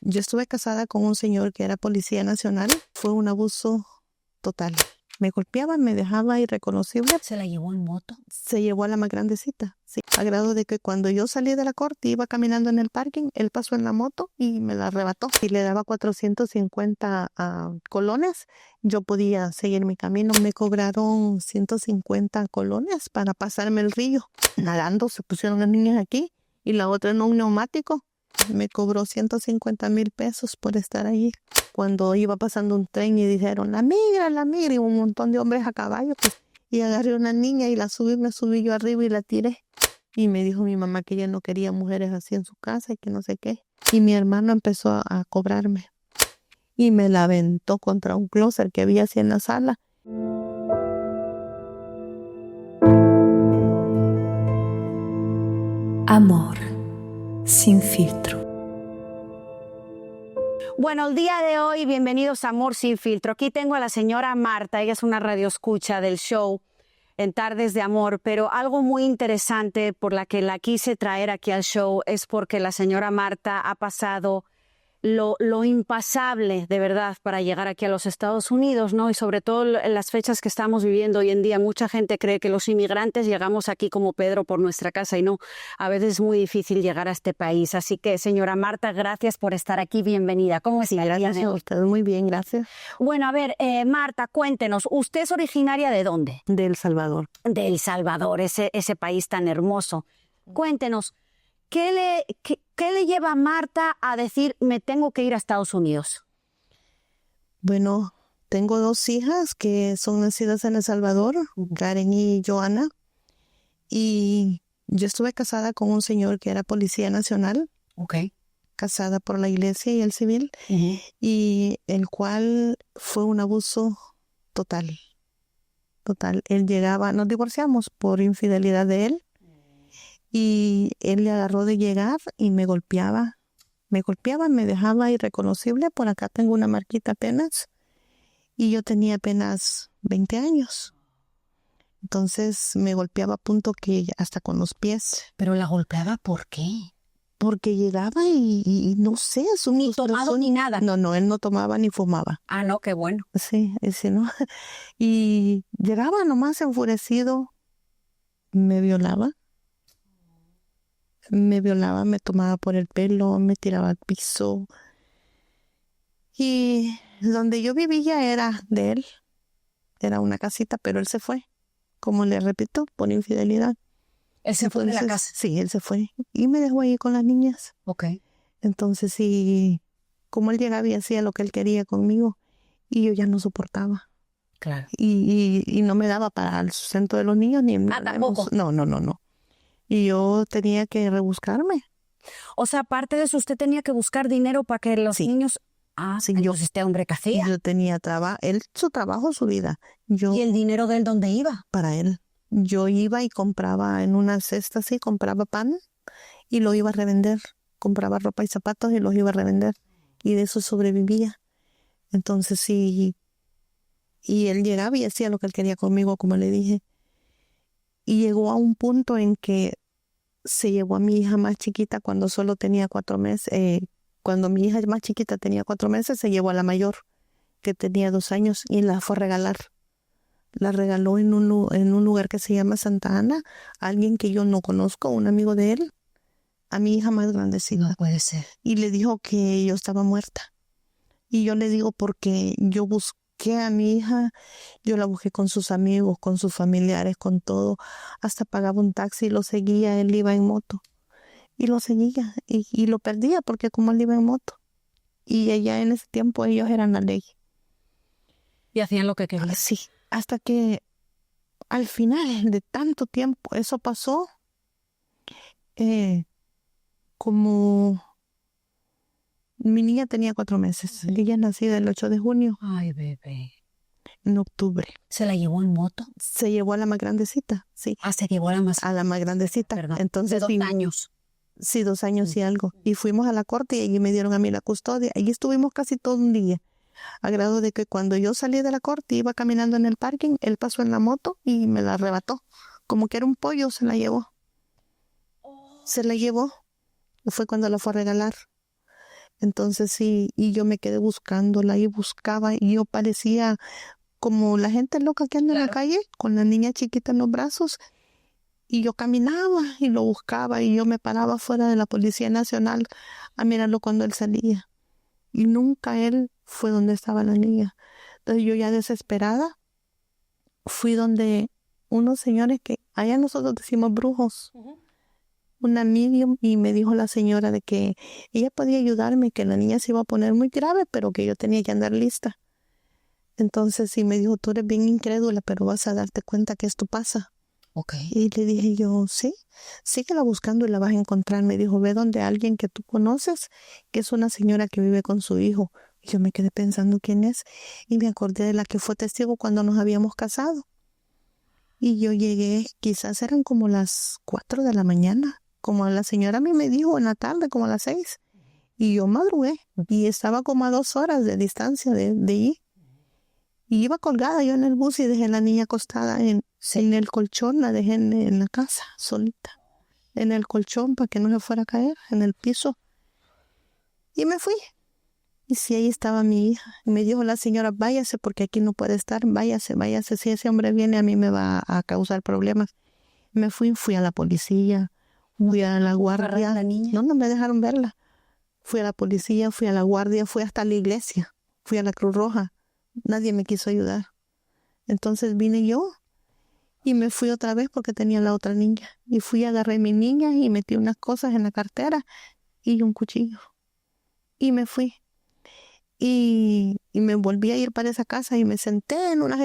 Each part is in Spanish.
Yo estuve casada con un señor que era policía nacional. Fue un abuso total. Me golpeaba, me dejaba irreconocible. ¿Se la llevó en moto? Se llevó a la más grandecita, sí. A grado de que cuando yo salí de la corte, iba caminando en el parking, él pasó en la moto y me la arrebató. Y le daba 450 colones, yo podía seguir mi camino. Me cobraron 150 colones para pasarme el río. Nadando, se pusieron las niñas aquí y la otra en un neumático. Me cobró 150,000 pesos por estar allí. Cuando iba pasando un tren y dijeron, la migra, y un montón de hombres a caballo, pues, y agarré a una niña y me subí yo arriba y la tiré. Y me dijo mi mamá que ella no quería mujeres así en su casa y que no sé qué. Y mi hermano empezó a cobrarme. Y me la aventó contra un closet que había así en la sala. Amor sin filtro. Bueno, el día de hoy, bienvenidos a Amor Sin Filtro. Aquí tengo a la señora Marta, ella es una radioescucha del show en Tardes de Amor, pero algo muy interesante por la que la quise traer aquí al show es porque la señora Marta ha pasado lo impasable, de verdad, para llegar aquí a los Estados Unidos, ¿no? Y sobre todo en las fechas que estamos viviendo hoy en día, mucha gente cree que los inmigrantes llegamos aquí como Pedro por nuestra casa y no, a veces es muy difícil llegar a este país. Así que, señora Marta, gracias por estar aquí, bienvenida. ¿Cómo está? Gracias a usted, muy bien, gracias. Bueno, a ver, Marta, cuéntenos, ¿usted es originaria de dónde? De El Salvador. De El Salvador, ese país tan hermoso. Cuéntenos, ¿qué le lleva a Marta a decir, me tengo que ir a Estados Unidos? Bueno, tengo 2 hijas que son nacidas en El Salvador, Karen y Joana. Y yo estuve casada con un señor que era policía nacional. Okay. Casada por la iglesia y el civil. Y el cual fue un abuso total. Total. Él llegaba, nos divorciamos por infidelidad de él. Y él le agarró de llegar y me golpeaba. Me dejaba irreconocible. Por acá tengo una marquita apenas. Y yo tenía apenas 20 años. Entonces me golpeaba a punto que hasta con los pies. ¿Pero la golpeaba por qué? Porque llegaba y no sé. Ni tomado ni nada. No, él no tomaba ni fumaba. Ah, no, qué bueno. Sí, ese no. Y llegaba nomás enfurecido. Me violaba, me tomaba por el pelo, me tiraba al piso. Y donde yo vivía era de él. Era una casita, pero él se fue. Como le repito, por infidelidad. ¿Él se fue de la casa? Sí, él se fue. Y me dejó ahí con las niñas. Ok. Entonces, sí, como él llegaba y hacía lo que él quería conmigo, y yo ya no soportaba. Claro. Y no me daba para el sustento de los niños ni ¿Tampoco? No. Y yo tenía que rebuscarme. O sea, aparte de eso, usted tenía que buscar dinero para que los niños... Ah, sí, entonces este hombre que hacía. Yo tenía trabajo, él, su trabajo, su vida. ¿Y el dinero de él dónde iba? Para él. Yo iba y compraba en una cesta así, compraba pan y lo iba a revender. Compraba ropa y zapatos y los iba a revender. Y de eso sobrevivía. Entonces sí, y él llegaba y hacía lo que él quería conmigo, como le dije. Y llegó a un punto en que se llevó a mi hija más chiquita cuando solo tenía 4 meses. Cuando mi hija más chiquita tenía 4 meses, se llevó a la mayor, que tenía 2 años, y la fue a regalar. La regaló en un lugar que se llama Santa Ana, a alguien que yo no conozco, un amigo de él, a mi hija más grandecita. No puede ser. Y le dijo que yo estaba muerta. Y yo le digo porque yo busqué a mi hija, yo la busqué con sus amigos, con sus familiares, con todo. Hasta pagaba un taxi y lo seguía, él iba en moto. Y lo seguía y lo perdía porque como él iba en moto. Y allá en ese tiempo ellos eran la ley. Y hacían lo que querían. Sí, hasta que al final de tanto tiempo eso pasó, como mi niña tenía 4 meses. Ella es nacida el 8 de junio. Ay, bebé. En octubre. ¿Se la llevó en moto? Se llevó a la más grandecita, sí. Ah, se llevó a la más grandecita. Perdón. Entonces, ¿De 2 años? Sí, 2 años y algo. Y fuimos a la corte y allí me dieron a mí la custodia. Allí estuvimos casi todo un día. A grado de que cuando yo salí de la corte, iba caminando en el parking, él pasó en la moto y me la arrebató. Como que era un pollo, se la llevó. Se la llevó. Fue cuando la fue a regalar. Entonces sí, y yo me quedé buscándola y buscaba y yo parecía como la gente loca que anda en la calle con la niña chiquita en los brazos. Y yo caminaba y lo buscaba y yo me paraba fuera de la Policía Nacional a mirarlo cuando él salía. Y nunca él fue donde estaba la niña. Entonces yo ya desesperada fui donde unos señores que allá nosotros decimos brujos, una medium, y me dijo la señora de que ella podía ayudarme, que la niña se iba a poner muy grave, pero que yo tenía que andar lista. Entonces sí me dijo, tú eres bien incrédula, pero vas a darte cuenta que esto pasa. Okay. Y le dije yo, sí, síguela buscando y la vas a encontrar. Me dijo, ve donde alguien que tú conoces, que es una señora que vive con su hijo. Y yo me quedé pensando quién es y me acordé de la que fue testigo cuando nos habíamos casado. Y yo llegué, quizás eran como las 4 de la mañana, como la señora a mí me dijo en la tarde, como a las 6. Y yo madrugué y estaba como a 2 horas de distancia de allí. Y iba colgada yo en el bus y dejé a la niña acostada en el colchón, la dejé en la casa, solita, en el colchón para que no se fuera a caer, en el piso. Y me fui. Y sí, ahí estaba mi hija. Y me dijo la señora, váyase porque aquí no puede estar, váyase, váyase. Si ese hombre viene a mí me va a causar problemas. Me fui a la policía, fui a la guardia. ¿La niña? No me dejaron verla. Fui a la policía, fui a la guardia, fui hasta la iglesia, fui a la Cruz Roja. Nadie me quiso ayudar. Entonces vine yo y me fui otra vez porque tenía la otra niña. Y fui, agarré a mi niña y metí unas cosas en la cartera y un cuchillo. Y me fui. Y me volví a ir para esa casa y me senté en unas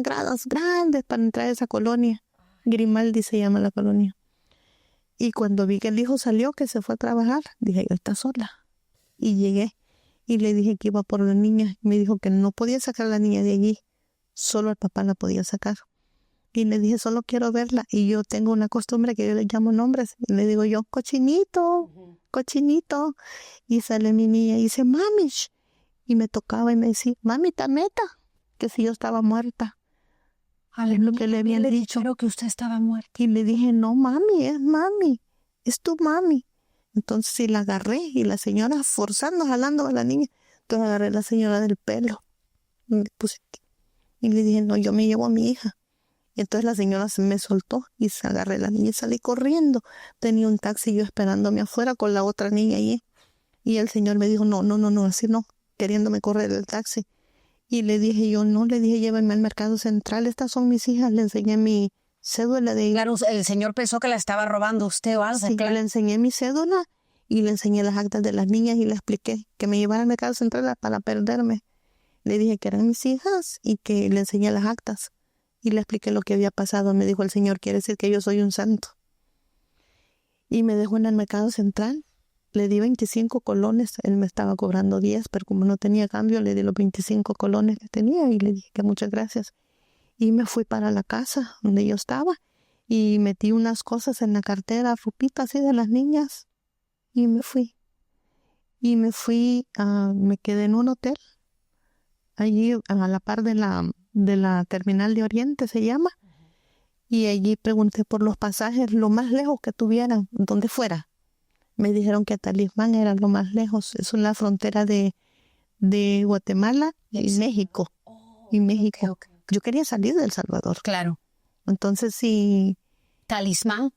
gradas grandes para entrar a esa colonia. Grimaldi se llama la colonia. Y cuando vi que el hijo salió, que se fue a trabajar, dije, yo está sola. Y llegué y le dije que iba por la niña. Y me dijo que no podía sacar a la niña de allí. Solo el papá la podía sacar. Y le dije, solo quiero verla. Y yo tengo una costumbre que yo le llamo nombres. Y le digo yo, cochinito, cochinito. Y sale mi niña y dice, mami. Y me tocaba y me decía, mami, tameta, que si yo estaba muerta. Es lo que le habían dicho. Creo que usted estaba muerta. Y le dije, no, mami, es tu mami. Entonces sí la agarré y la señora forzando, jalando a la niña. Entonces agarré a la señora del pelo. Y me puse aquí. Y le dije, no, yo me llevo a mi hija. Y entonces la señora se me soltó y se agarré a la niña y salí corriendo. Tenía un taxi yo esperándome afuera con la otra niña allí. Y el señor me dijo, no, así no, queriéndome correr el taxi. Y le dije yo, no, le dije, llévenme al mercado central, estas son mis hijas. Le enseñé mi cédula de... Claro, el señor pensó que la estaba robando usted o algo. Sí, claro. le enseñé mi cédula y le enseñé las actas de las niñas y le expliqué que me llevara al mercado central para perderme. Le dije que eran mis hijas y que le enseñé las actas. Y le expliqué lo que había pasado. Me dijo el señor, quiere decir que yo soy un santo. Y me dejó en el mercado central. Le di 25 colones. Él me estaba cobrando 10, pero como no tenía cambio, le di los 25 colones que tenía y le dije que muchas gracias. Y me fui para la casa donde yo estaba y metí unas cosas en la cartera, ropita así de las niñas. Y me fui. Me quedé en un hotel. Allí a la par de la terminal de Oriente se llama. Y allí pregunté por los pasajes, lo más lejos que tuvieran, donde fuera. Me dijeron que Talismán era lo más lejos. Es en la frontera de Guatemala y México. Y México. Okay. Yo quería salir de El Salvador. Claro. Entonces sí. Talismán.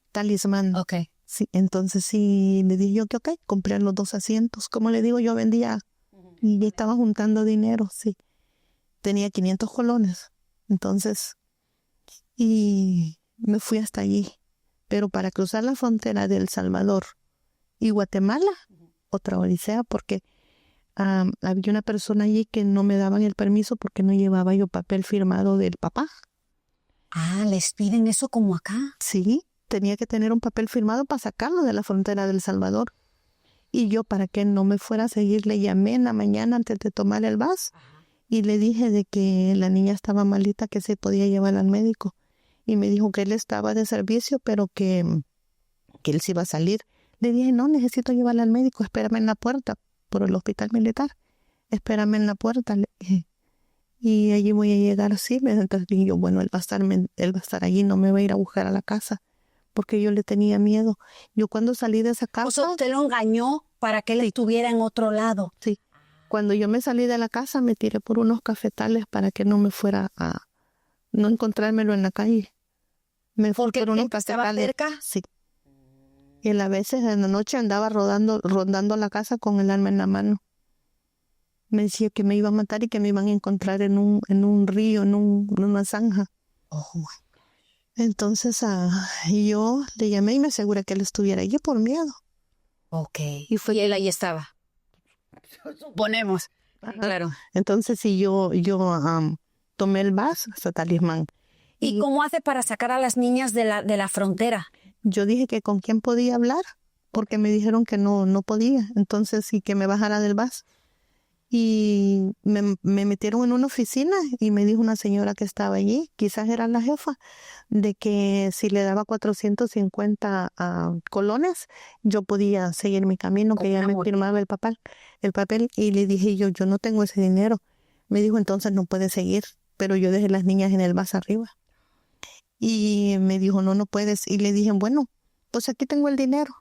Ok. Sí, entonces sí le dije yo que ok, compré los 2 asientos. Como le digo, yo vendía y estaba juntando dinero, sí. Tenía 500 colones. Entonces, y me fui hasta allí. Pero para cruzar la frontera de El Salvador y Guatemala, otra odisea, porque había una persona allí que no me daban el permiso porque no llevaba yo papel firmado del papá. Ah, ¿les piden eso como acá? Sí, tenía que tener un papel firmado para sacarlo de la frontera de El Salvador. Y yo, para que no me fuera a seguir, le llamé en la mañana antes de tomar el bus y le dije de que la niña estaba malita, que se podía llevar al médico. Y me dijo que él estaba de servicio, pero que él se iba a salir. Le dije, no, necesito llevarla al médico, espérame en la puerta, por el hospital militar. Espérame en la puerta, le dije. Y allí voy a llegar, sí. Entonces dije yo, bueno, él va a estar allí, no me va a ir a buscar a la casa, porque yo le tenía miedo. Yo cuando salí de esa casa... O sea, usted lo engañó para que él estuviera en otro lado. Sí. Cuando yo me salí de la casa, me tiré por unos cafetales para que no me fuera a... no encontrármelo en la calle. Me fui ¿Porque por unos estaba cafetales. cerca? Sí. Y a veces en la noche andaba rondando la casa con el arma en la mano. Me decía que me iba a matar y que me iban a encontrar en un río, en una zanja. Oh, Entonces yo le llamé y me aseguré que él estuviera allí por miedo. ok. Y fue- Y él ahí estaba. Suponemos. Ajá. Claro. Entonces sí, yo tomé el bus hasta Talismán. ¿Y cómo hace para sacar a las niñas de la frontera? Yo dije que con quién podía hablar, porque me dijeron que no podía. Entonces sí, que me bajara del bus. Y me metieron en una oficina y me dijo una señora que estaba allí, quizás era la jefa, de que si le daba 450 colones, yo podía seguir mi camino, que ella me firmaba el papel. Y le dije yo no tengo ese dinero. Me dijo, entonces no puedes seguir, pero yo dejé las niñas en el bus arriba. Y me dijo, no puedes. Y le dije, bueno, pues aquí tengo el dinero.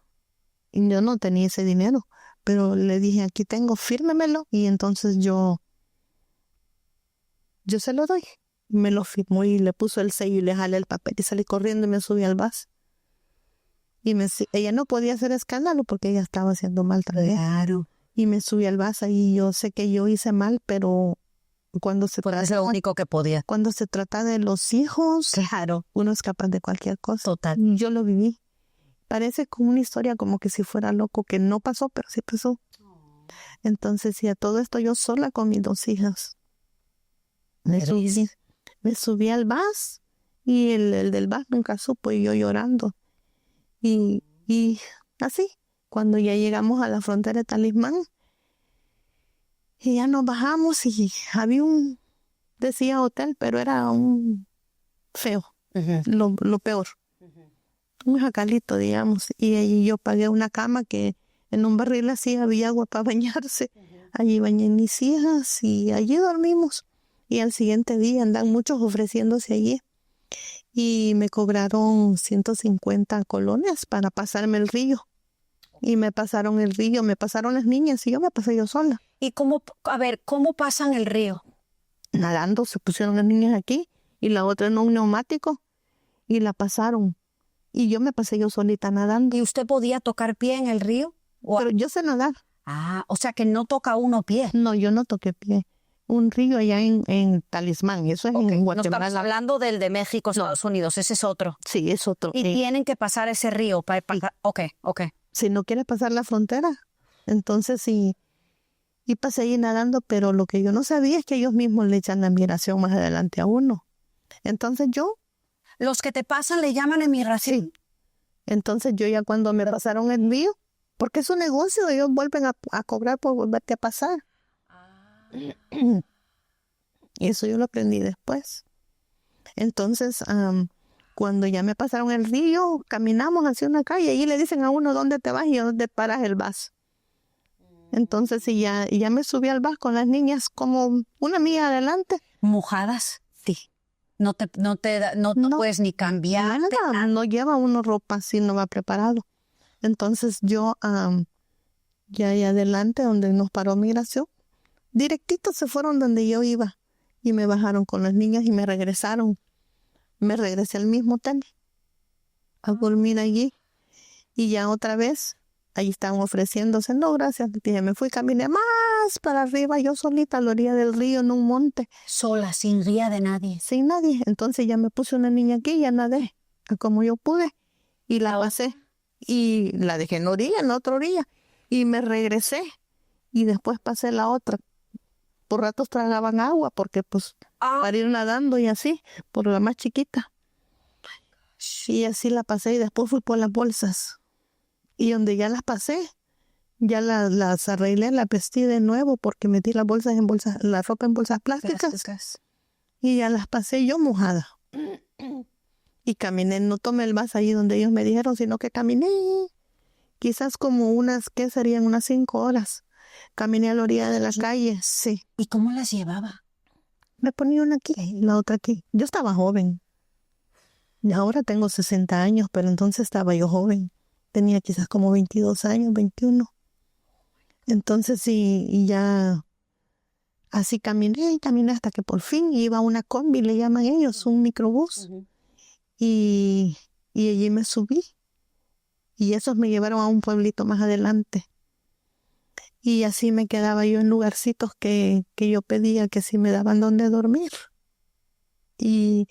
Y yo no tenía ese dinero. Pero le dije, aquí tengo, fírmemelo. Y entonces yo se lo doy. Me lo firmó y le puso el sello y le jalé el papel y salí corriendo y me subí al bus. Y ella no podía hacer escándalo porque ella estaba haciendo mal también. Claro. Y me subí al bus y yo sé que yo hice mal, pero cuando se Pues es lo único que podía. cuando se trata de los hijos, Claro. uno es capaz de cualquier cosa. Total. Yo lo viví. Parece como una historia como que si fuera loco, que no pasó, pero sí pasó. Entonces, y a todo esto yo sola con mis 2 hijas. Me subí al bus y el del bus nunca supo y yo llorando. Y así, cuando ya llegamos a la frontera de Talismán, y ya nos bajamos y había decía hotel, pero era un feo, lo peor. Un jacalito, digamos, y allí yo pagué una cama que en un barril así había agua para bañarse. Allí bañé mis hijas y allí dormimos. Y al siguiente día andan muchos ofreciéndose allí. Y me cobraron 150 colones para pasarme el río. Y me pasaron el río, me pasaron las niñas y yo me pasé yo sola. ¿Y cómo pasan el río? Nadando, se pusieron las niñas aquí y la otra en un neumático y la pasaron. Y yo me pasé yo solita nadando. ¿Y usted podía tocar pie en el río? Pero yo sé nadar. Ah, o sea que no toca uno pie. No, yo no toqué pie. Un río allá en Talismán, eso es en No Guatemala. estamos hablando del de México, Estados Unidos, ese es otro. Sí, es otro. Y tienen que pasar ese río para pasar. Ok. Si no quieres pasar la frontera, entonces sí. Y pasé ahí nadando, pero lo que yo no sabía es que ellos mismos le echan la migración más adelante a uno. Entonces Los que te pasan le llaman emigración. sí. Entonces yo ya cuando me pasaron el río, porque es un negocio, ellos vuelven a cobrar por volverte a pasar. Y eso yo lo aprendí después. Entonces, cuando ya me pasaron el río, caminamos hacia una calle y le dicen a uno dónde te vas y dónde paras el bus. Entonces, y ya me subí al bus con las niñas como una milla adelante. ¿Mojadas? Sí. No puedes ni cambiar. Nada, no lleva uno ropa así, no va preparado. Entonces yo, ya ahí adelante donde nos paró migración, directito se fueron donde yo iba y me bajaron con las niñas y me regresaron. Me regresé al mismo hotel a dormir allí y ya otra vez ahí estaban ofreciéndose. No, gracias, dije, me fui, caminé más para arriba yo solita a la orilla del río en un monte. Sola, sin guía de nadie. Sin nadie. Entonces ya me puse una niña aquí y ya nadé como yo pude y la pasé y la dejé en la otra orilla y me regresé y después pasé la otra. Por ratos tragaban agua porque pues para ir nadando y así, por la más chiquita. Y así la pasé y después fui por las bolsas. Y donde ya las pasé, ya las arreglé, las vestí de nuevo porque metí las bolsas la ropa en bolsas plásticas. Y ya las pasé yo mojada. Y caminé, no tomé el bus allí donde ellos me dijeron, sino que caminé quizás como ¿qué serían? Unas 5 horas. Caminé a la orilla de la calle, sí. ¿Y cómo las llevaba? Me ponía una aquí, la otra aquí. Yo estaba joven. Ahora tengo 60 años, pero entonces estaba yo joven. Tenía quizás como 22 años, 21. Entonces sí, y ya así caminé y caminé hasta que por fin iba a una combi, le llaman ellos, un microbús. Y allí me subí. Y esos me llevaron a un pueblito más adelante. Y así me quedaba yo en lugarcitos que yo pedía que si me daban donde dormir. Y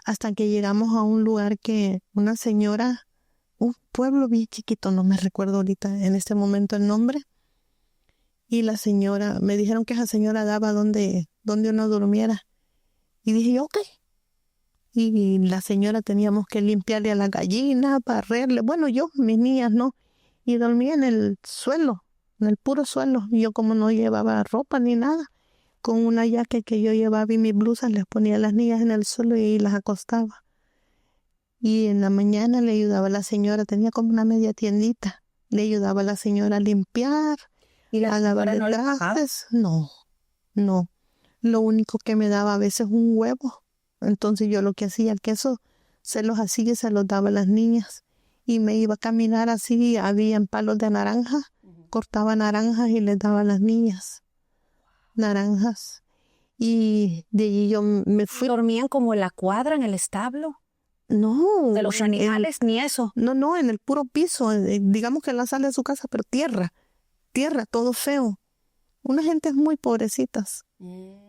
hasta que llegamos a un lugar que una señora, un pueblo bien chiquito, no me recuerdo ahorita en este momento el nombre. Y la señora, me dijeron que esa señora daba donde uno durmiera. Y dije yo, ok. Y la señora teníamos que limpiarle a la gallina, barrerle. Bueno, yo, mis niñas no. Y dormía en el suelo, en el puro suelo. Y yo como no llevaba ropa ni nada, con una jacket que yo llevaba y mis blusas, les ponía a las niñas en el suelo y las acostaba. Y en la mañana le ayudaba a la señora, tenía como una media tiendita. Le ayudaba a la señora a limpiar, ¿Y la a lavar señora no le pagaba? trastes. No. Lo único que me daba a veces un huevo. Entonces yo lo que hacía, el queso, se los hacía y se los daba a las niñas. Y me iba a caminar así, habían palos de naranja, cortaba naranjas y les daba a las niñas. Naranjas. Y de allí yo me fui. ¿Dormían como en la cuadra, en el establo? No. ¿De los animales? Ni eso. No, en el puro piso, digamos que en la sala de su casa, pero tierra, todo feo. Unas gentes muy pobrecitas.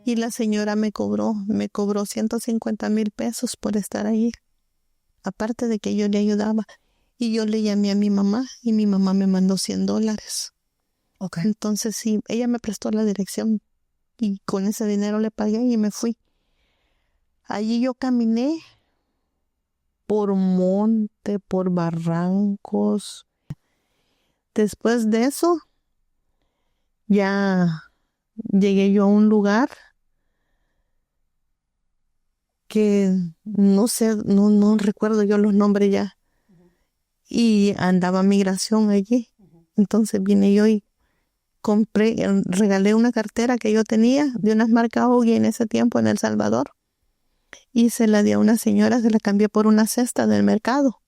Y la señora me cobró 150,000 pesos por estar allí. Aparte de que yo le ayudaba. Y yo le llamé a mi mamá y mi mamá me mandó $100. Okay. Entonces sí, ella me prestó la dirección y con ese dinero le pagué y me fui. Allí yo caminé por monte, por barrancos. Después de eso, ya llegué yo a un lugar que no sé, no recuerdo yo los nombres ya. Y andaba migración allí. Entonces vine yo y regalé una cartera que yo tenía de unas marcas Ogi en ese tiempo en El Salvador. Y se la di a una señora, se la cambié por una cesta del mercado.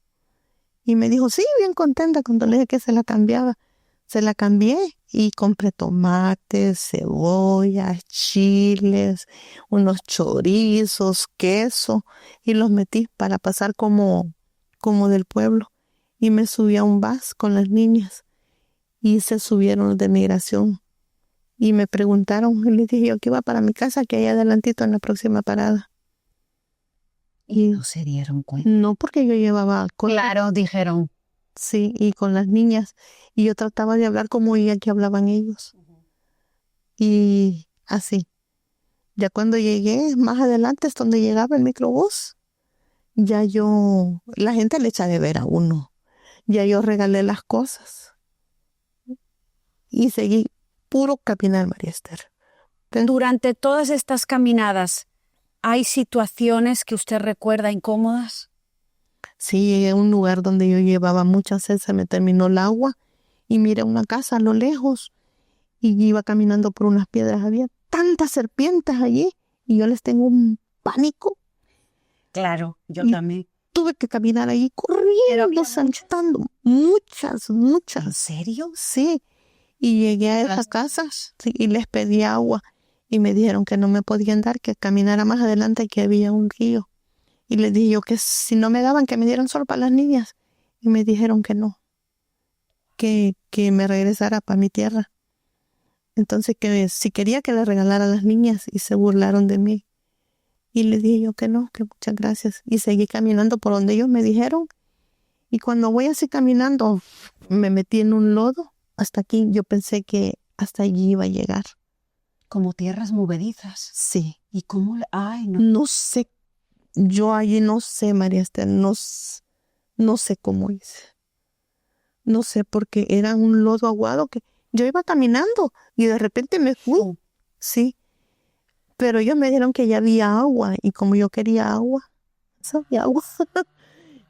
Y me dijo, sí, bien contenta cuando le dije que se la cambiaba. Se la cambié y compré tomates, cebollas, chiles, unos chorizos, queso y los metí para pasar como del pueblo. Y me subí a un bus con las niñas y se subieron los de migración. Y me preguntaron, y les dije yo que iba para mi casa, que hay adelantito en la próxima parada. Y no se dieron cuenta. No, porque yo llevaba Claro, dijeron. Sí, y con las niñas. Y yo trataba de hablar como ella que hablaban ellos. Y así. Ya cuando llegué, más adelante es donde llegaba el microbús. Ya la gente le echa de ver a uno. Ya yo regalé las cosas. Y seguí puro caminar, María Esther. Durante todas estas caminadas, ¿hay situaciones que usted recuerda incómodas? Sí, llegué a un lugar donde yo llevaba mucha sed, se me terminó el agua y miré una casa a lo lejos y iba caminando por unas piedras. Había tantas serpientes allí y yo les tengo un pánico. Claro, yo Y también. Tuve que caminar allí corriendo, saltando. Muchas. ¿En serio? Sí. Y llegué a esas casas y les pedí agua y me dijeron que no me podían dar, que caminara más adelante, que había un río. Y les dije yo que si no me daban, que me dieran solo para las niñas. Y me dijeron que no, que me regresara para mi tierra. Entonces que si quería que le regalara a las niñas y se burlaron de mí. Y les dije yo que no, que muchas gracias. Y seguí caminando por donde ellos me dijeron. Y cuando voy así caminando, me metí en un lodo. Hasta aquí yo pensé que hasta allí iba a llegar. Como tierras movedizas. Sí. ¿Y cómo? Ay, no. No sé. Yo allí no sé, María Esther, no sé cómo hice. No sé, porque era un lodo aguado que yo iba caminando y de repente me fui. Oh. Sí. Pero ellos me dijeron que ya había agua y como yo quería agua, había agua.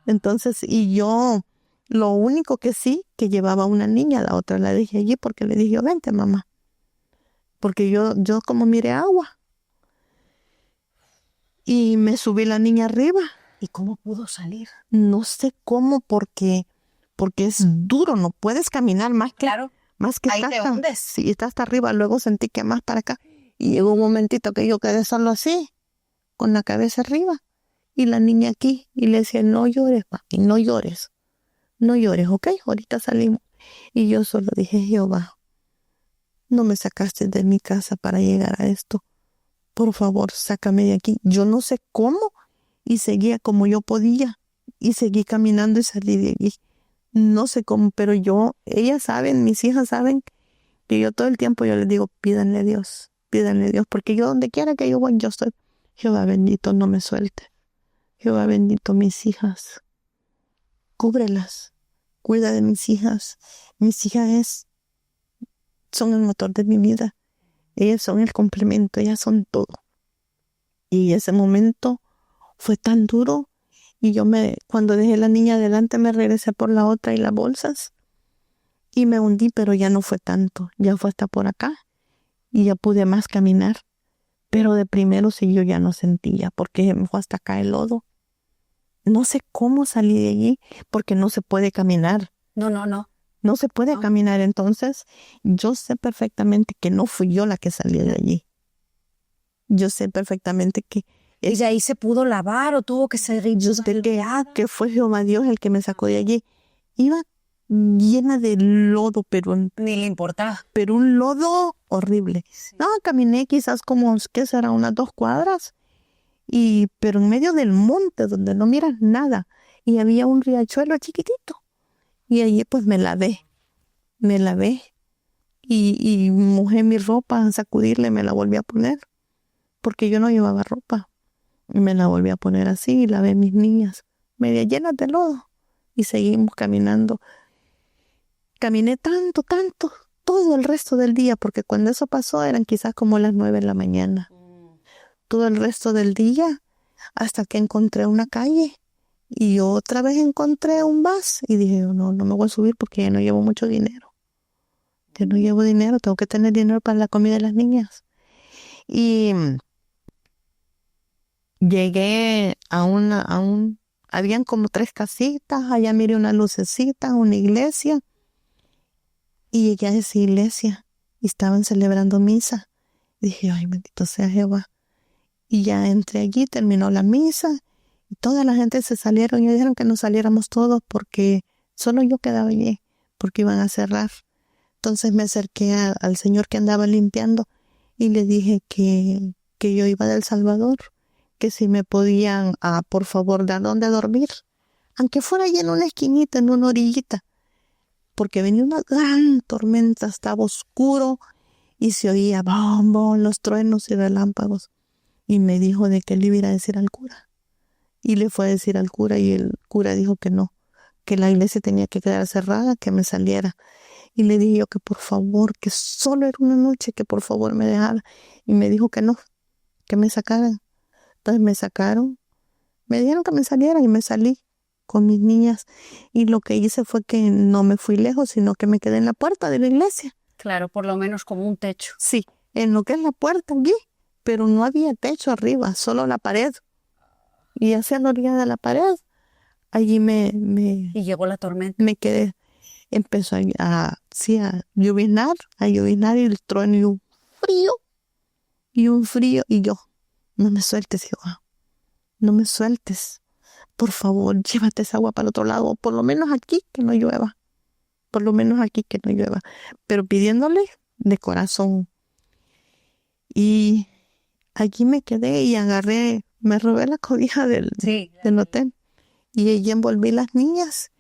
Entonces, y yo, lo único que sí, que llevaba una niña, la otra la dejé allí porque le dije, vente mamá. Porque yo como miré agua. Y me subí la niña arriba. ¿Y cómo pudo salir? No sé cómo, porque es duro, no puedes caminar más que Ahí te hundes. Sí, está hasta arriba, luego sentí que más para acá. Y llegó un momentito que yo quedé solo así, con la cabeza arriba, y la niña aquí, y le decía, no llores, papi, no llores, ¿ok? Ahorita salimos. Y yo solo dije, Jehová, no me sacaste de mi casa para llegar a esto. Por favor, sácame de aquí. Yo no sé cómo, y seguía como yo podía, y seguí caminando y salí de allí. No sé cómo, pero ellas saben, mis hijas saben, que yo todo el tiempo yo les digo, pídanle a Dios, porque yo donde quiera que yo voy, yo estoy. Jehová bendito, no me suelte. Jehová bendito, mis hijas, cúbrelas, cuida de mis hijas. Mis hijas son el motor de mi vida. Ellas son el complemento, ellas son todo. Y ese momento fue tan duro. Y cuando dejé la niña adelante, me regresé por la otra y las bolsas. Y me hundí, pero ya no fue tanto. Ya fue hasta por acá. Y ya pude más caminar. Pero de primero sí yo ya no sentía, porque me fue hasta acá el lodo. No sé cómo salí de allí, porque no se puede caminar. No. No se puede caminar. Entonces, yo sé perfectamente que no fui yo la que salí de allí. Yo sé perfectamente que... ¿Y de ahí se pudo lavar o tuvo que ser Yo sé que fue Jehová Dios el que me sacó de allí. Iba llena de lodo, pero ni le importaba. Pero un lodo horrible. Sí. No, caminé quizás como, ¿qué será? Unas 2 cuadras. Pero en medio del monte, donde no miras nada. Y había un riachuelo chiquitito. Y allí pues me lavé. Y mojé mi ropa, a sacudirle, me la volví a poner. Porque yo no llevaba ropa. Y me la volví a poner así y lavé mis niñas, media llenas de lodo. Y seguimos caminando. Caminé tanto, todo el resto del día, porque cuando eso pasó eran quizás como las 9 de la mañana. Todo el resto del día, hasta que encontré una calle. Y otra vez encontré un bus. Y dije, no me voy a subir porque ya no llevo mucho dinero. Ya no llevo dinero, tengo que tener dinero para la comida de las niñas. Y llegué habían como 3 casitas, allá miré una lucecita, una iglesia, y llegué a esa iglesia, y estaban celebrando misa. Dije, ay, bendito sea Jehová. Y ya entré allí, terminó la misa, y toda la gente se salieron, y dijeron que nos saliéramos todos, porque solo yo quedaba allí, porque iban a cerrar. Entonces me acerqué al señor que andaba limpiando, y le dije que yo iba de El Salvador, que si me podían, por favor, dar donde dormir, aunque fuera allí en una esquinita, en una orillita, porque venía una gran tormenta, estaba oscuro y se oía bom, bom, los truenos y relámpagos. Y me dijo de que le iba a decir al cura. Y le fue a decir al cura y el cura dijo que no, que la iglesia tenía que quedar cerrada, que me saliera. Y le dije yo que por favor, que solo era una noche, que por favor me dejara. Y me dijo que no, que me sacaran. Entonces me sacaron, me dijeron que me saliera y me salí con mis niñas. Y lo que hice fue que no me fui lejos, sino que me quedé en la puerta de la iglesia. Claro, por lo menos como un techo. Sí, en lo que es la puerta allí, pero no había techo arriba, solo la pared. Y hacia la orilla de la pared, allí Y llegó la tormenta. me quedé. Empezó a lloviznar, y el trueno y un frío, y yo, no me sueltes, Jehová, no me sueltes, por favor, llévate esa agua para el otro lado, o por lo menos aquí que no llueva, pero pidiéndole de corazón. Y allí me quedé y me robé la cobija del hotel, y allí envolví las niñas.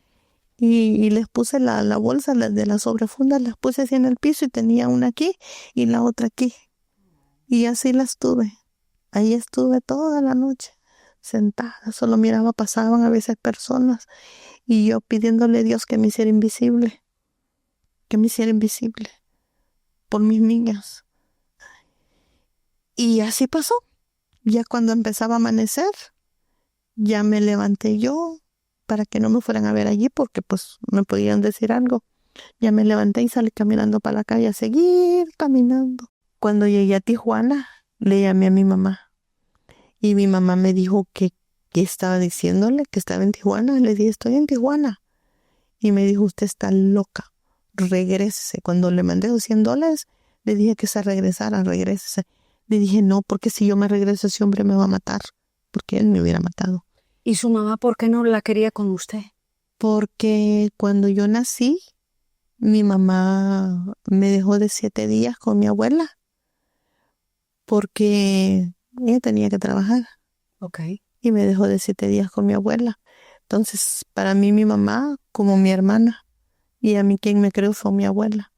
Y les puse la bolsa de las sobrefundas, las puse así en el piso, y tenía una aquí y la otra aquí. Y así las tuve. Ahí estuve toda la noche sentada. Solo miraba, pasaban a veces personas, y yo pidiéndole a Dios que me hiciera invisible. Por mis niñas. Y así pasó. Ya cuando empezaba a amanecer, ya me levanté yo, para que no me fueran a ver allí, porque pues me podían decir algo. Ya me levanté y salí caminando para la calle a seguir caminando. Cuando llegué a Tijuana, le llamé a mi mamá. Y mi mamá me dijo que Y estaba diciéndole que estaba en Tijuana. Le dije, estoy en Tijuana. Y me dijo, usted está loca, regrésese. Cuando le mandé los $100, le dije que se regresara, regrésese. Le dije, no, porque si yo me regreso, ese hombre me va a matar, porque él me hubiera matado. ¿Y su mamá por qué no la quería con usted? Porque cuando yo nací, mi mamá me dejó de 7 días con mi abuela, porque ella tenía que trabajar. Ok. Y me dejó de 7 días con mi abuela. Entonces, para mí, mi mamá como mi hermana, y a mí quien me creó fue mi abuela.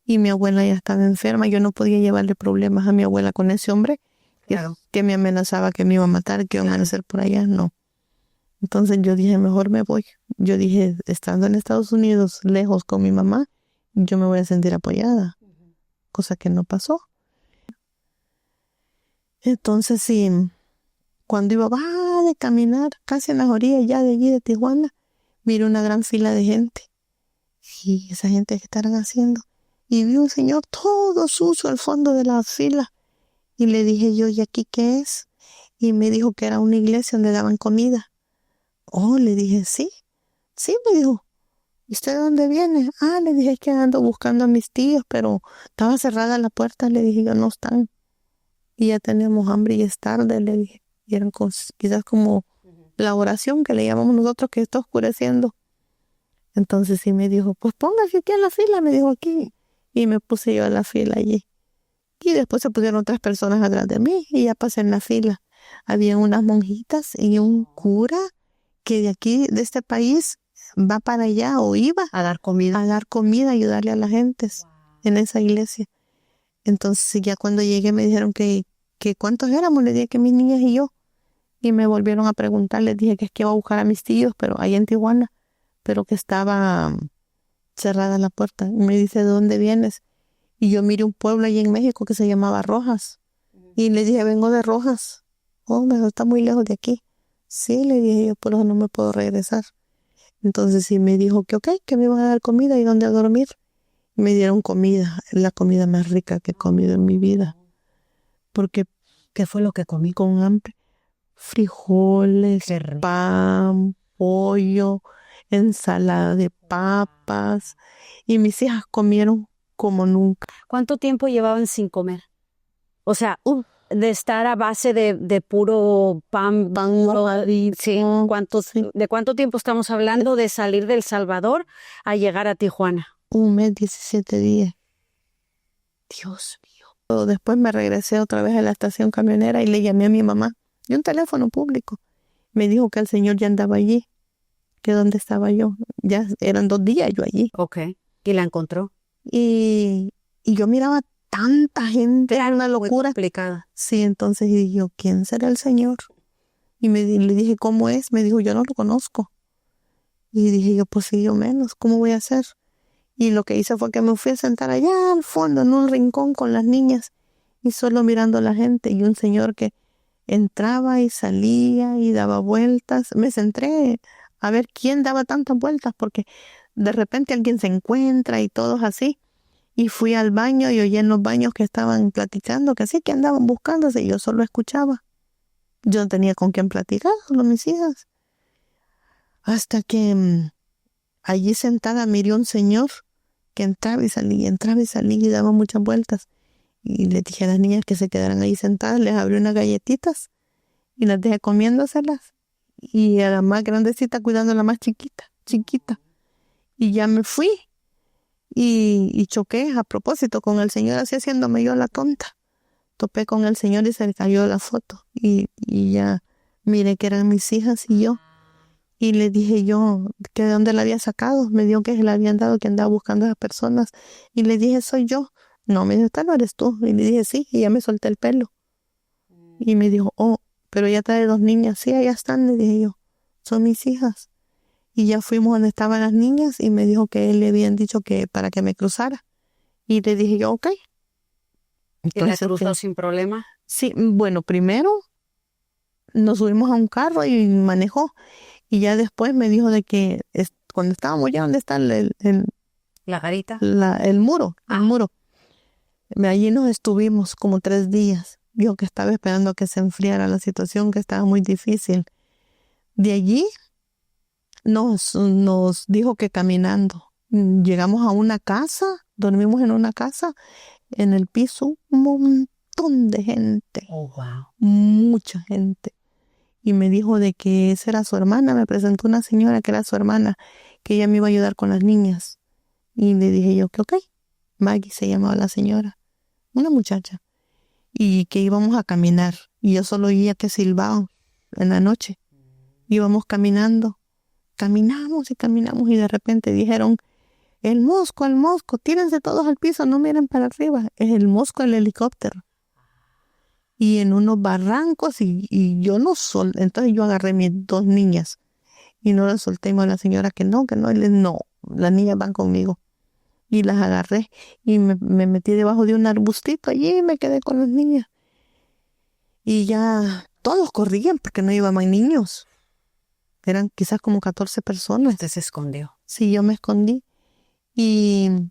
Y mi abuela ya estaba enferma, yo no podía llevarle problemas a mi abuela con ese hombre Claro. que me amenazaba que me iba a matar, que iba a amanecer por allá, no. Entonces yo dije, mejor me voy. Yo dije, estando en Estados Unidos, lejos con mi mamá, yo me voy a sentir apoyada, cosa que no pasó. Entonces, sí, cuando iba de caminar, casi en las orillas ya de allí de Tijuana, miré una gran fila de gente. Y esa gente que estaban haciendo. Y vi un señor todo sucio al fondo de la fila. Y le dije yo, ¿y aquí qué es? Y me dijo que era una iglesia donde daban comida. Oh, le dije, sí. Sí, me dijo. ¿Y usted de dónde viene? Ah, le dije, es que ando buscando a mis tíos, pero estaba cerrada la puerta. Le dije, yo no están. Y ya tenemos hambre y es tarde, le dije. Y eran quizás como la oración que le llamamos nosotros, que está oscureciendo. Entonces sí me dijo, pues póngase aquí en la fila, me dijo aquí. Y me puse yo en la fila allí. Y después se pusieron otras personas atrás de mí y ya pasé en la fila. Había unas monjitas y un cura que de aquí, de este país, va para allá o iba A dar comida. a dar comida, ayudarle a la gente en esa iglesia. Entonces ya cuando llegué me dijeron que cuántos éramos, le dije que mis niñas y yo. Y me volvieron a preguntar, les dije que es que iba a buscar a mis tíos, pero allá en Tijuana, pero que estaba cerrada la puerta. Y me dice, ¿de dónde vienes? Y yo miré un pueblo allí en México que se llamaba Rojas. Y le dije, vengo de Rojas. Oh, me dijo, está muy lejos de aquí. Sí, le dije yo, por eso no me puedo regresar. Entonces sí me dijo que ok, que me iban a dar comida y dónde a dormir. Y me dieron comida, la comida más rica que he comido en mi vida. Porque ¿Qué fue lo que comí? con hambre, frijoles, Qué rico. pan, pollo, ensalada de papas. Y mis hijas comieron como nunca. ¿Cuánto tiempo llevaban sin comer? O sea, de estar a base de puro pan. Pan puro- mojadito. Sí, Sí. ¿de cuánto tiempo estamos hablando de salir de El Salvador a llegar a Tijuana? 1 mes, 17 días. Dios mío. Después me regresé otra vez a la estación camionera y le llamé a mi mamá. Y un teléfono público. Me dijo que el señor ya andaba allí. Que dónde estaba yo. Ya eran 2 días yo allí. Ok. ¿Y la encontró? Y yo miraba tanta gente. Era una locura. Complicada. Sí, entonces dije yo, ¿quién será el señor? Y le dije, ¿cómo es? Me dijo, yo no lo conozco. Y dije yo, pues sí, yo menos. ¿Cómo voy a hacer? Y lo que hice fue que me fui a sentar allá al fondo, en un rincón con las niñas, y solo mirando a la gente, y un señor que entraba y salía y daba vueltas. Me centré a ver quién daba tantas vueltas, porque de repente alguien se encuentra y todos así. Y fui al baño y oí en los baños que estaban platicando, que sí, que andaban buscándose, y yo solo escuchaba. Yo no tenía con quién platicar, solo mis hijas. Hasta que allí sentada miré un señor que entraba y salía y daba muchas vueltas. Y les dije a las niñas que se quedaran ahí sentadas, les abrí unas galletitas y las dejé comiéndoselas. Y a la más grandecita cuidando a la más chiquita. Y ya me fui y choqué a propósito con el señor, así haciéndome yo la tonta. Topé con el señor y se le cayó la foto. Y ya miré que eran mis hijas y yo. Y le dije yo que de dónde la había sacado. Me dijo que se la habían dado, que andaba buscando a las personas. Y le dije, soy yo. No, me dijo, esta no eres tú. Y le dije, sí. Y ya me solté el pelo. Y me dijo, oh, pero ya trae 2 niñas. Sí, allá están, le dije yo. Son mis hijas. Y ya fuimos donde estaban las niñas y me dijo que él le habían dicho que para que me cruzara. Y le dije yo, ok. ¿Y la Entonces, cruzó sin problema? sí, bueno, primero nos subimos a un carro y manejó. Y ya después me dijo de que cuando estábamos ya donde está ¿La garita? el muro, Ah. el muro. Allí nos estuvimos como 3 días. Yo que estaba esperando que se enfriara la situación, que estaba muy difícil. De allí nos dijo que caminando. Llegamos a una casa, dormimos en una casa, en el piso, un montón de gente, Oh, wow. mucha gente. Y me dijo de que esa era su hermana, me presentó una señora que era su hermana, que ella me iba a ayudar con las niñas. Y le dije yo que ok, Maggie se llamaba la señora, una muchacha, y que íbamos a caminar. Y yo solo oía que silbaban en la noche. Íbamos caminando, caminamos y de repente dijeron, el mosco, tírense todos al piso, no miren para arriba, es el mosco, el helicóptero. Y en unos barrancos y yo no entonces yo agarré mis 2 niñas y no las solté y me dijo la señora que no, y no, las niñas van conmigo. Y las agarré y me metí debajo de un arbustito allí y me quedé con las niñas. Y ya todos corrían porque no iban más niños. Eran quizás como 14 personas. Usted se escondió. Sí, yo me escondí. Y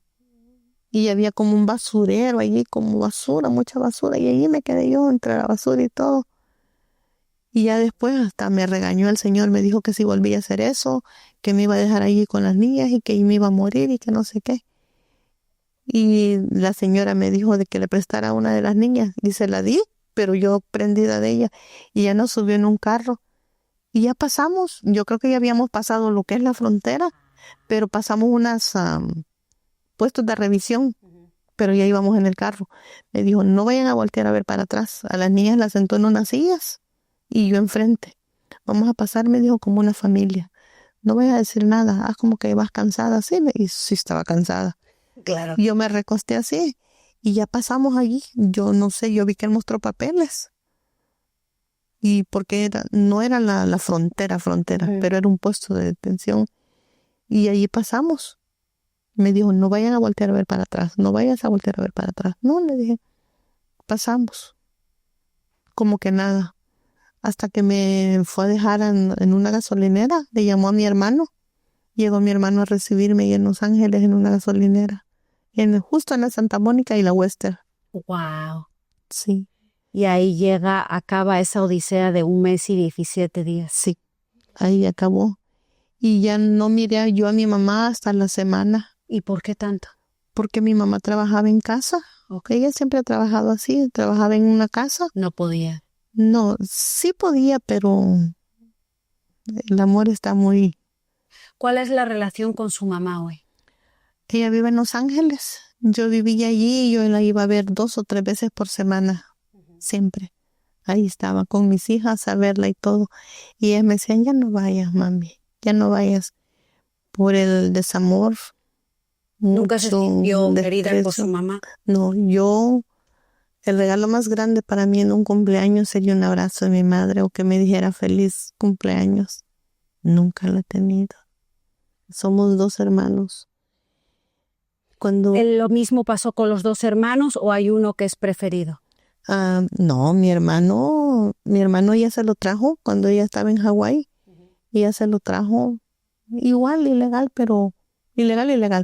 había como un basurero allí, como basura, mucha basura. Y allí me quedé yo entre la basura y todo. Y ya después hasta me regañó el Señor, me dijo que si volvía a hacer eso, que me iba a dejar allí con las niñas y que me iba a morir y que no sé qué. Y la señora me dijo de que le prestara a una de las niñas y se la di, pero yo prendida de ella. Y ya nos subió en un carro. Y ya pasamos, yo creo que ya habíamos pasado lo que es la frontera, pero pasamos unas puestos de revisión, pero ya íbamos en el carro. Me dijo, no vayan a voltear a ver para atrás. A las niñas las sentó en unas sillas y yo enfrente. Vamos a pasar, me dijo, como una familia. No vayas a decir nada, haz como que vas cansada, sí. Y sí estaba cansada. Claro. Yo me recosté así y ya pasamos allí. Yo no sé, yo vi que él mostró papeles. Y porque no era la frontera, pero era un puesto de detención. Y allí pasamos. Me dijo, no vayan a voltear a ver para atrás, no vayas a voltear a ver para atrás. No, le dije, pasamos. Como que nada. Hasta que me fue a dejar en una gasolinera, le llamó a mi hermano. Llegó mi hermano a recibirme y en Los Ángeles en una gasolinera. Justo en la Santa Mónica y la Western. Wow. Sí, Y ahí acaba esa odisea de 1 mes y 17 días. sí. Ahí acabó. Y ya no miré yo a mi mamá hasta la semana. ¿Y por qué tanto? Porque mi mamá trabajaba en casa. Ella siempre ha trabajado así, trabajaba en una casa. No podía. No, sí podía, pero el amor está muy... ¿Cuál es la relación con su mamá hoy? Ella vive en Los Ángeles. Yo vivía allí y yo la iba a ver 2 o 3 veces por semana, siempre. Ahí estaba con mis hijas a verla y todo. Y ellas me decían, ya no vayas, mami, ya no vayas por el desamor. ¿Nunca se mucho sintió querida por desprecio. su mamá? No, el regalo más grande para mí en un cumpleaños sería un abrazo de mi madre o que me dijera feliz cumpleaños. Nunca lo he tenido. Somos 2 hermanos. Cuando ¿Lo mismo pasó con los 2 hermanos o hay uno que es preferido? no, mi hermano ya se lo trajo cuando ella estaba en Hawái. Ella se lo trajo igual, ilegal,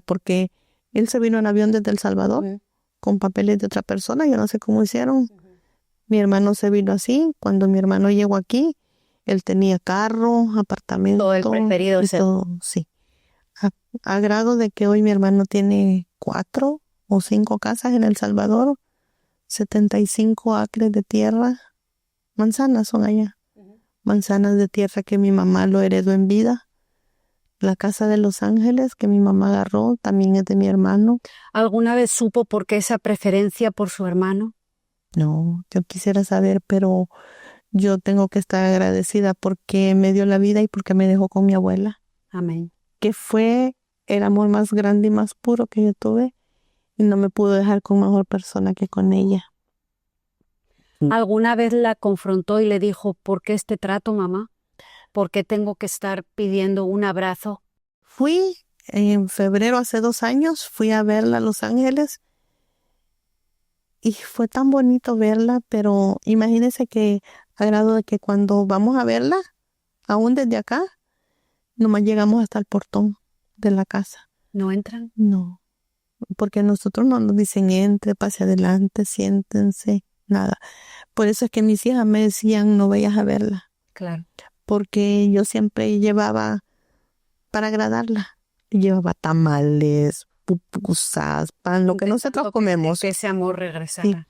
porque él se vino en avión desde El Salvador con papeles de otra persona, yo no sé cómo hicieron. Mi hermano se vino así. Cuando mi hermano llegó aquí, él tenía carro, apartamento. Todo el preferido y es él. todo, sí. A grado de que hoy mi hermano tiene 4 o 5 casas en El Salvador, 75 acres de tierra, manzanas son allá, manzanas de tierra que mi mamá lo heredó en vida. La casa de Los Ángeles que mi mamá agarró también es de mi hermano. ¿Alguna vez supo por qué esa preferencia por su hermano? No, yo quisiera saber, pero yo tengo que estar agradecida porque me dio la vida y porque me dejó con mi abuela, Amén. que fue el amor más grande y más puro que yo tuve y no me pudo dejar con mejor persona que con ella. ¿Alguna vez la confrontó y le dijo, ¿por qué este trato, mamá? ¿Por qué tengo que estar pidiendo un abrazo? Fui en febrero hace 2 años, fui a verla a Los Ángeles y fue tan bonito verla, pero imagínese que a grado de que cuando vamos a verla, aún desde acá, nomás llegamos hasta el portón de la casa. ¿No entran? No, porque nosotros no nos dicen entre, pase adelante, siéntense, nada. Por eso es que mis hijas me decían, no vayas a verla, Claro. porque yo siempre llevaba, para agradarla, llevaba tamales, pupusas, pan, lo que nosotros comemos. Que ese amor regresara.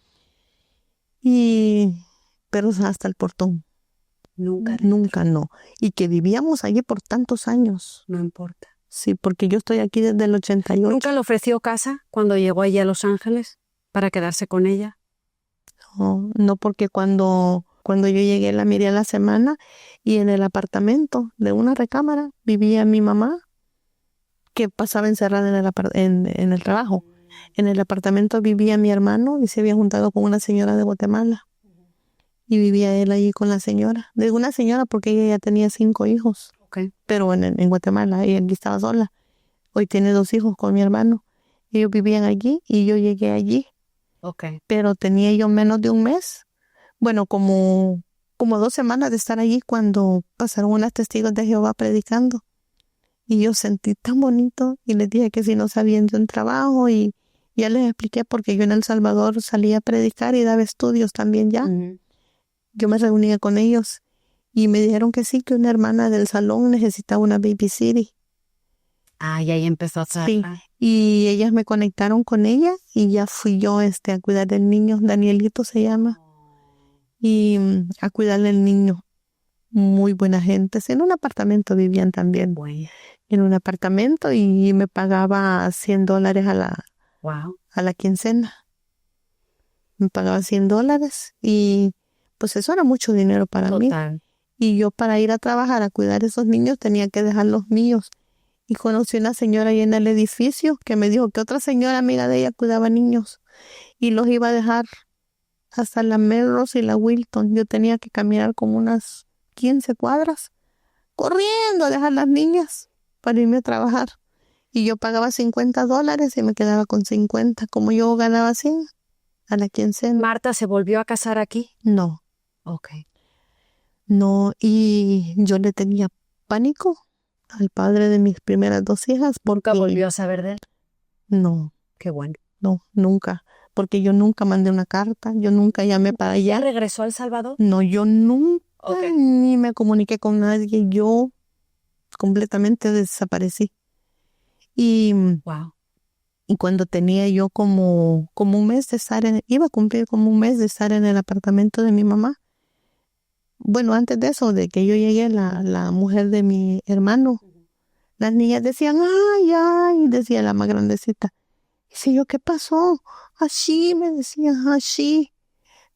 Pero hasta el portón, Nunca. nunca no. Y que vivíamos allí por tantos años. No importa. Sí, porque yo estoy aquí desde el 88. ¿Nunca le ofreció casa cuando llegó allí a Los Ángeles para quedarse con ella? No, porque cuando yo llegué la miré a la semana y en el apartamento de una recámara vivía mi mamá, que pasaba encerrada en el trabajo. En el apartamento vivía mi hermano y se había juntado con una señora de Guatemala. Y vivía él allí con la señora. Digo una señora porque ella ya tenía 5 hijos. Okay. Pero en Guatemala, ella estaba sola. Hoy tiene 2 hijos con mi hermano. Ellos vivían allí y yo llegué allí. Okay. Pero tenía yo menos de un mes. Bueno, como 2 semanas de estar allí cuando pasaron unas testigos de Jehová predicando. Y yo sentí tan bonito y les dije que si no sabían de un trabajo y ya les expliqué porque yo en El Salvador salía a predicar y daba estudios también ya. Yo me reunía con ellos y me dijeron que sí, que una hermana del salón necesitaba una babysitter. Y ahí empezó a hacer. Sí, y ellas me conectaron con ella y ya fui yo a cuidar del niño, Danielito se llama, y a cuidar del niño. Muy buena gente. En un apartamento vivían también. Bueno. En un apartamento y me pagaba $100 a la quincena. Me pagaba $100 y pues eso era mucho dinero para mí. Total. Y yo para ir a trabajar a cuidar a esos niños tenía que dejar los míos. Y conocí una señora ahí en el edificio que me dijo que otra señora amiga de ella cuidaba niños y los iba a dejar hasta la Melrose y la Wilton. Yo tenía que caminar como unas 15 cuadras corriendo a dejar las niñas para irme a trabajar. Y yo pagaba $50 y me quedaba con 50. Como yo ganaba 100 a la quincena. ¿Marta se volvió a casar aquí? No. Okay. No, y yo le tenía pánico al padre de mis primeras 2 hijas. ¿Nunca volvió a saber de él? No. Qué bueno. No, nunca. Porque yo nunca mandé una carta, yo nunca llamé para allá. ¿Ya regresó a El Salvador? No, yo nunca ni me comuniqué con nadie. Yo completamente desaparecí. Y cuando tenía yo como un mes de estar iba a cumplir como un mes de estar en el apartamento de mi mamá. Bueno, antes de eso, de que yo llegué, la mujer de mi hermano, las niñas decían, ay, decía la más grandecita. Dice yo, ¿qué pasó? Así, me decían, así.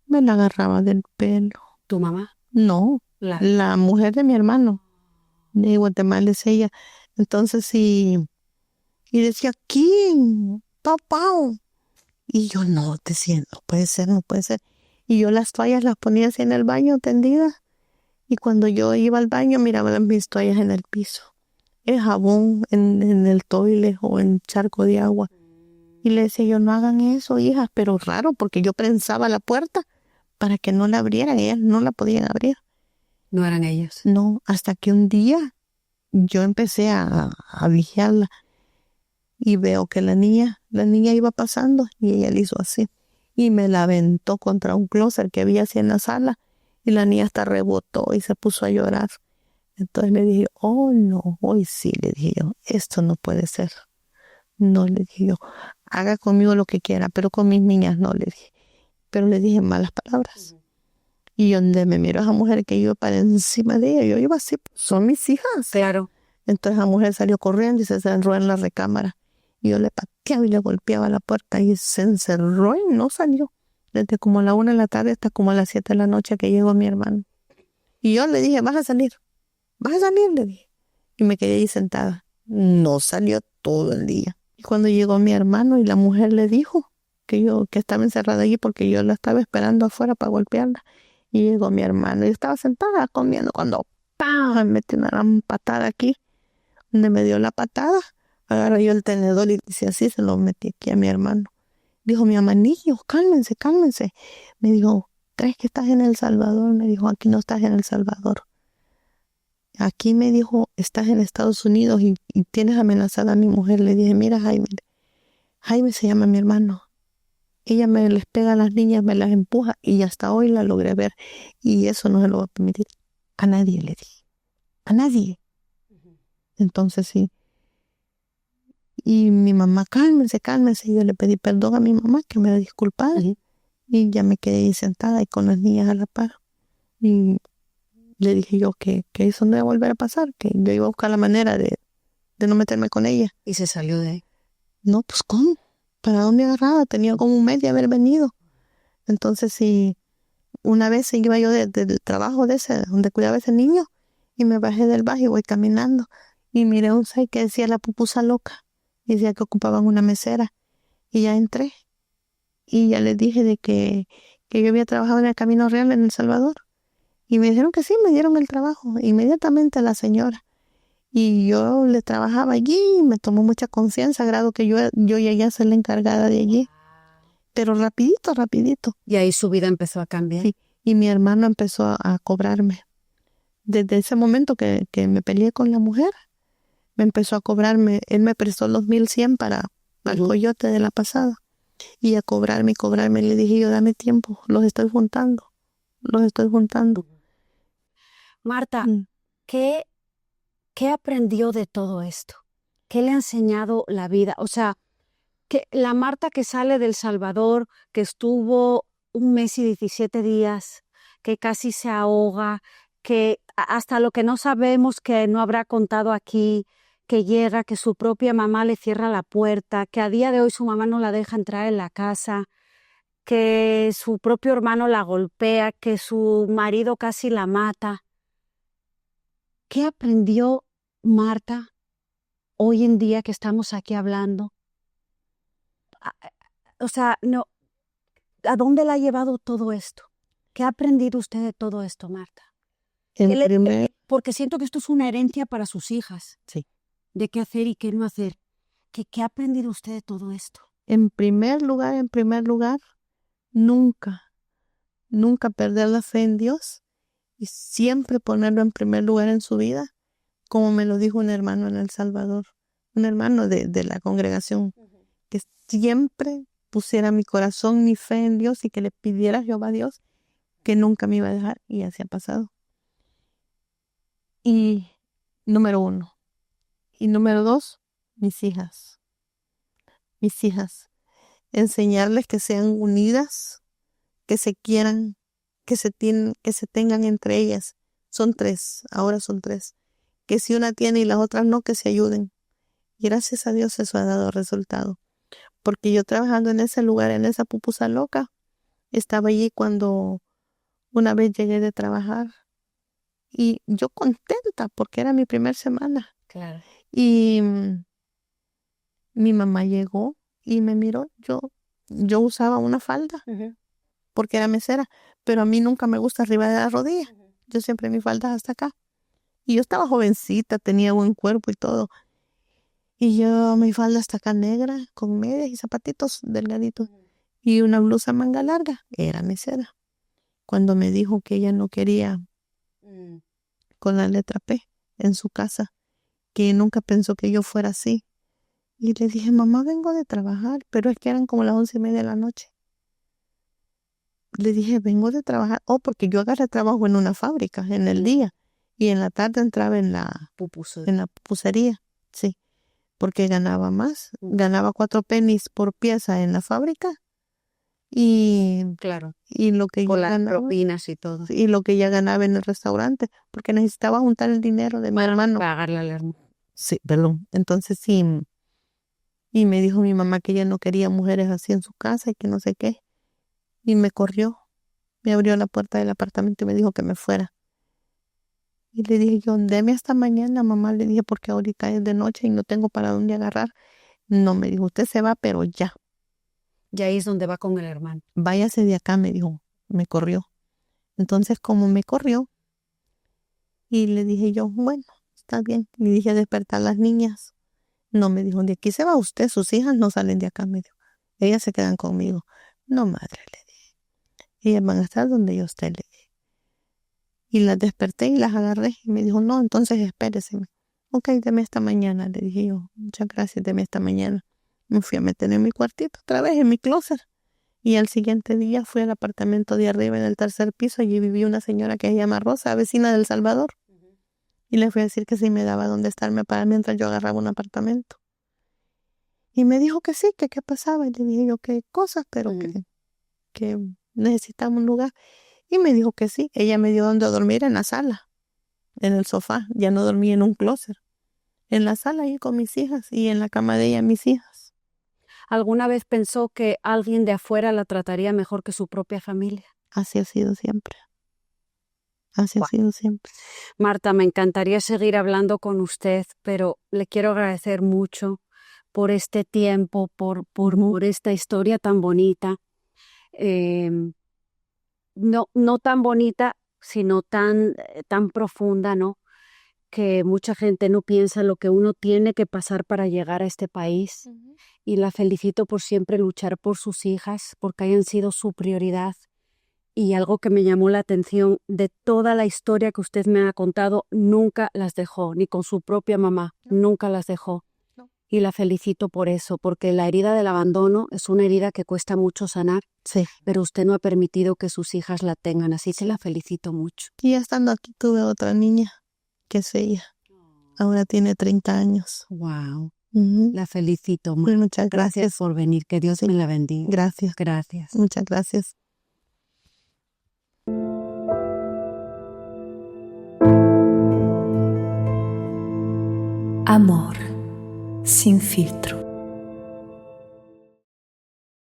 Me la agarraba del pelo. ¿Tu mamá? No, la mujer de mi hermano, de Guatemala es ella. Entonces y decía, ¿quién? Papá. Y yo no, decía, no puede ser, no puede ser. Y yo las toallas las ponía así en el baño tendidas. Y cuando yo iba al baño miraba mis toallas en el piso. El jabón en el toile o en charco de agua. Y le decía yo, no hagan eso, hijas. Pero raro, porque yo prensaba la puerta para que no la abrieran. Ellas no la podían abrir. ¿No eran ellas? No, hasta que un día yo empecé a vigiarla. Y veo que la niña iba pasando y ella le hizo así. Y me la aventó contra un closet que había así en la sala. Y la niña hasta rebotó y se puso a llorar. Entonces le dije, oh no, hoy sí, le dije yo, esto no puede ser. No, le dije yo, haga conmigo lo que quiera, pero con mis niñas no, le dije. Pero le dije malas palabras. Y donde me miró esa mujer que iba para encima de ella, yo iba así, son mis hijas. Claro. Entonces la mujer salió corriendo y se encerró en la recámara. Y yo le pateaba y le golpeaba la puerta y se encerró y no salió. Desde como a la 1 de la tarde hasta como a las 7 de la noche que llegó mi hermano. Y yo le dije, vas a salir, le dije. Y me quedé ahí sentada. No salió todo el día. Y cuando llegó mi hermano y la mujer le dijo que estaba encerrada allí porque yo la estaba esperando afuera para golpearla. Y llegó mi hermano y estaba sentada comiendo cuando ¡pam! Me metió una gran patada aquí. Donde me dio la patada, agarré yo el tenedor y dice así, se lo metí aquí a mi hermano. Dijo mi mamá, niños, cálmense. Me dijo, ¿crees que estás en El Salvador? Me dijo, aquí no estás en El Salvador. Aquí me dijo, estás en Estados Unidos y tienes amenazada a mi mujer. Le dije, mira, Jaime se llama mi hermano. ella me les pega a las niñas, me las empuja y hasta hoy la logré ver. Y eso no se lo voy a permitir a nadie, le dije. A nadie. Entonces sí. Y mi mamá, cálmense, cálmense. Y yo le pedí perdón a mi mamá, que me disculpara. Y ya me quedé ahí sentada y con las niñas a la par. Y le dije yo que eso no iba a volver a pasar, que yo iba a buscar la manera de no meterme con ella. Y se salió de ahí. No, pues ¿cómo? ¿Para dónde agarraba? Tenía como un mes de haber venido. Entonces sí, una vez iba yo del trabajo de ese, donde cuidaba a ese niño, y me bajé del bus y voy caminando. Y miré un site que decía La Pupusa Loca. Y decía que ocupaban una mesera. Y ya entré. Y ya les dije de que yo había trabajado en el Camino Real en El Salvador. Y me dijeron que sí, me dieron el trabajo. Inmediatamente a la señora. Y yo le trabajaba allí y me tomó mucha confianza, grado que yo llegué a ser la encargada de allí. Pero rapidito, rapidito. Y ahí su vida empezó a cambiar. Sí. Y mi hermano empezó a cobrarme. Desde ese momento que me peleé con la mujer, me empezó a cobrarme. Él me prestó los 1,100 para el coyote de la pasada. Y a cobrarme y cobrarme. Le dije yo, dame tiempo, los estoy juntando. Marta, ¿qué aprendió de todo esto? ¿Qué le ha enseñado la vida? O sea, que la Marta que sale de El Salvador, que estuvo 1 mes y 17 días, que casi se ahoga, que hasta lo que no sabemos que no habrá contado aquí, que llega, que su propia mamá le cierra la puerta, que a día de hoy su mamá no la deja entrar en la casa, que su propio hermano la golpea, que su marido casi la mata. ¿Qué aprendió Marta hoy en día que estamos aquí hablando? O sea, no, ¿a dónde la ha llevado todo esto? ¿Qué ha aprendido usted de todo esto, Marta? Porque siento que esto es una herencia para sus hijas. Sí. De qué hacer y qué no hacer. ¿Qué ha aprendido usted de todo esto? En primer lugar, nunca perder la fe en Dios y siempre ponerlo en primer lugar en su vida, como me lo dijo un hermano en El Salvador, un hermano de la congregación, que siempre pusiera mi corazón, mi fe en Dios y que le pidiera a Jehová Dios que nunca me iba a dejar, y así ha pasado. Y número 1. Y número 2, mis hijas. Enseñarles que sean unidas, que se quieran, que se tengan entre ellas. Son 3, ahora son 3. Que si una tiene y las otras no, que se ayuden. Y gracias a Dios eso ha dado resultado. Porque yo trabajando en ese lugar, en esa pupusa loca, estaba allí cuando una vez llegué de trabajar. Y yo contenta porque era mi primer semana. Claro. Y mi mamá llegó y me miró. Yo usaba una falda porque era mesera, pero a mí nunca me gusta arriba de la rodilla. Yo siempre mi falda hasta acá. Y yo estaba jovencita, tenía buen cuerpo y todo. Y yo mi falda hasta acá negra, con medias y zapatitos delgaditos. Y una blusa manga larga. Era mesera. Cuando me dijo que ella no quería con la letra P en su casa, que nunca pensó que yo fuera así. Y le dije, mamá, vengo de trabajar, pero es que eran como las 11:30 de la noche. Le dije, vengo de trabajar. Porque yo agarré trabajo en una fábrica en el día y en la tarde entraba en la pupusería. Sí, porque ganaba más. Ganaba 4 pennies por pieza en la fábrica y, claro, y lo que con yo las ganaba, propinas y todo. y lo que ya ganaba en el restaurante, porque necesitaba juntar el dinero de mi hermano. Pagarle al hermano. Sí, perdón. Entonces sí. Y me dijo mi mamá que ella no quería mujeres así en su casa y que no sé qué. Y me corrió. Me abrió la puerta del apartamento y me dijo que me fuera. Y le dije yo, deme hasta mañana, mamá. Le dije, porque ahorita es de noche y no tengo para dónde agarrar. No, me dijo, usted se va, pero ya. Y ahí es donde va con el hermano. Váyase de acá, me dijo. Me corrió. Entonces, como me corrió, y le dije yo, bueno, está bien. Le dije, despertar a las niñas. No, me dijo, de aquí se va usted, sus hijas no salen de acá, me dijo. Ellas se quedan conmigo. No, madre, le dije. Ellas van a estar donde yo esté, le dije. Y las desperté y las agarré. Y me dijo, no, entonces espérese. Ok, deme esta mañana, le dije yo. Muchas gracias, deme esta mañana. Me fui a meter en mi cuartito otra vez, en mi closet. Y al siguiente día fui al apartamento de arriba en el tercer piso. Allí vivía una señora que se llama Rosa, vecina del Salvador. Y le fui a decir que si me daba dónde estarme para mientras yo agarraba un apartamento. Y me dijo que sí, que qué pasaba. Y le dije yo qué cosas, pero que necesitamos un lugar. Y me dijo que sí. Ella me dio donde dormir en la sala, en el sofá. Ya no dormí en un closet. En la sala ahí con mis hijas y en la cama de ella mis hijas. ¿Alguna vez pensó que alguien de afuera la trataría mejor que su propia familia? Así ha sido siempre. Así ha sido siempre. Marta, me encantaría seguir hablando con usted, pero le quiero agradecer mucho por este tiempo, por esta historia tan bonita. No tan bonita, sino tan profunda, ¿no? Que mucha gente no piensa lo que uno tiene que pasar para llegar a este país. Y la felicito por siempre luchar por sus hijas, porque hayan sido su prioridad. Y algo que me llamó la atención de toda la historia que usted me ha contado, nunca las dejó, ni con su propia mamá, nunca las dejó. Y la felicito por eso, porque la herida del abandono es una herida que cuesta mucho sanar, Sí. pero usted no ha permitido que sus hijas la tengan, así que la felicito mucho. Y ya estando aquí tuve otra niña, que es ella. Ahora tiene 30 años. Wow, Ujú. la felicito. Pues muchas Gracias gracias. por venir, que Dios me la bendiga. Gracias. Gracias. Muchas gracias. Amor sin filtro.